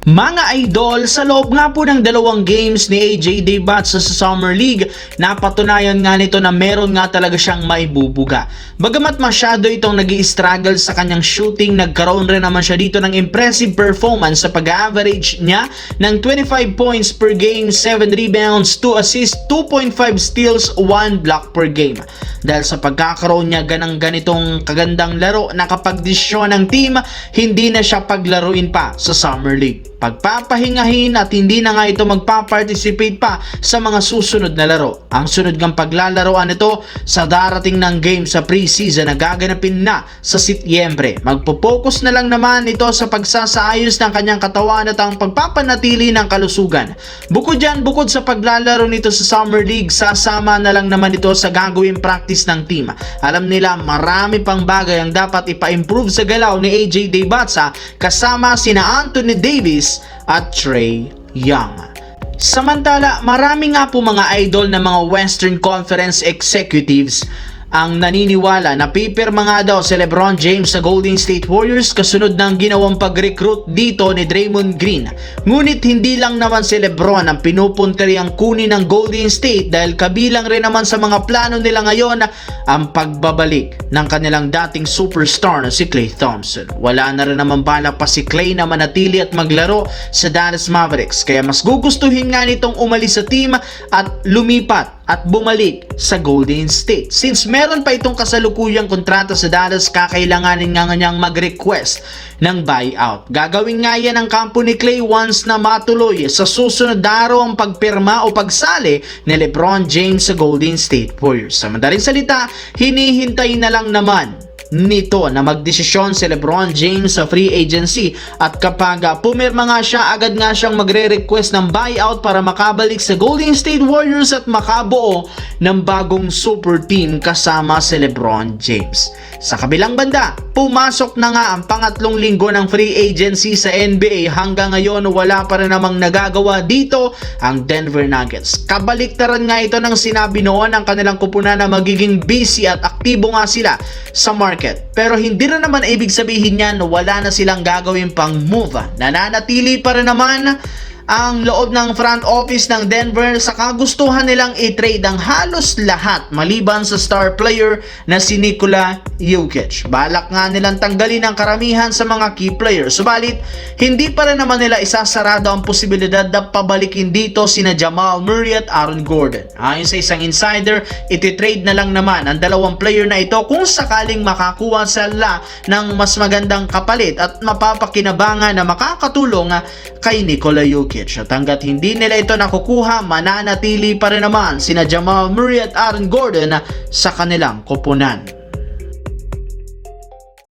Mga idol, sa loob nga po ng dalawang games ni AJ Debats sa Summer League, napatunayan nga nito na meron nga talaga siyang maibubuga. Bagamat masyado itong nag-i-struggle sa kanyang shooting, nagkaroon rin naman siya dito ng impressive performance sa pag-average niya ng 25 points per game, 7 rebounds, 2 assists, 2.5 steals, 1 block per game. Dahil sa pagkakaroon niya ganitong kagandang laro, nakapagdesisyon ng team, hindi na siya paglaruin pa sa Summer League. Pagpapahingahin at hindi na nga ito magpa-participate pa sa mga susunod na laro. Ang sunod ng paglalaroan nito sa darating ng game sa preseason na gaganapin na sa Setyembre. Magpo-focus na lang naman ito sa pagsasaayos ng kanyang katawan at ang pagpapanatili ng kalusugan. Bukod sa paglalaro nito sa Summer League, sasama na lang naman ito sa gagawing practice ng team. Alam nila marami pang bagay ang dapat ipa-improve sa galaw ni AJ Debats kasama sina Anthony Davis at Trae Young. Samantala, marami nga po mga idol na mga Western Conference executives ang naniniwala na pipirma nga daw si LeBron James sa Golden State Warriors kasunod ng ginawang pag-recruit dito ni Draymond Green. Ngunit hindi lang naman si LeBron ang pinupuntari ang kunin ng Golden State dahil kabilang rin naman sa mga plano nila ngayon ang pagbabalik ng kanilang dating superstar na si Klay Thompson. Wala na rin naman balak pa si Klay na manatili at maglaro sa Dallas Mavericks, kaya mas gugustuhin nga nitong umalis sa team at lumipat at bumalik sa Golden State. Since meron pa itong kasalukuyang kontrata sa Dallas, kakailanganin nga niyang mag-request ng buyout. Gagawin nga yan ang kampo ni Klay once na matuloy sa susunod na araw ang pagpirma o pagsali ni LeBron James sa Golden State Warriors. Sa madaling salita, hinihintay na lang naman nito na magdesisyon si LeBron James sa free agency at kapag pumirma nga siya, agad nga siyang magre-request ng buyout para makabalik sa Golden State Warriors at makabuo ng bagong super team kasama si LeBron James. Sa kabilang banda, pumasok na nga ang pangatlong linggo ng free agency sa NBA. Hanggang ngayon wala pa rin namang nagagawa dito ang Denver Nuggets. Kabaliktaran nga ito ng sinabi noon ng kanilang kupunan na magiging busy at aktibo nga sila sa market. Pero hindi na naman ibig sabihin niyan na wala na silang gagawin pang move. Nananatili pa rin naman ang loob ng front office ng Denver sa kagustuhan nilang i-trade ang halos lahat maliban sa star player na si Nikola Jokic. Balak nga nilang tanggalin ang karamihan sa mga key players. Subalit, hindi pa rin naman nila isasarado ang posibilidad na pabalikin dito sina Jamal Murray at Aaron Gordon. Ayon sa isang insider, iti-trade na lang naman ang dalawang player na ito kung sakaling makakuha sila ng mas magandang kapalit at mapapakinabangan na makakatulong kay Nikola Jokic. At hanggat hindi nila ito nakukuha, mananatili pa rin naman sina Jamal Murray at Aaron Gordon sa kanilang koponan.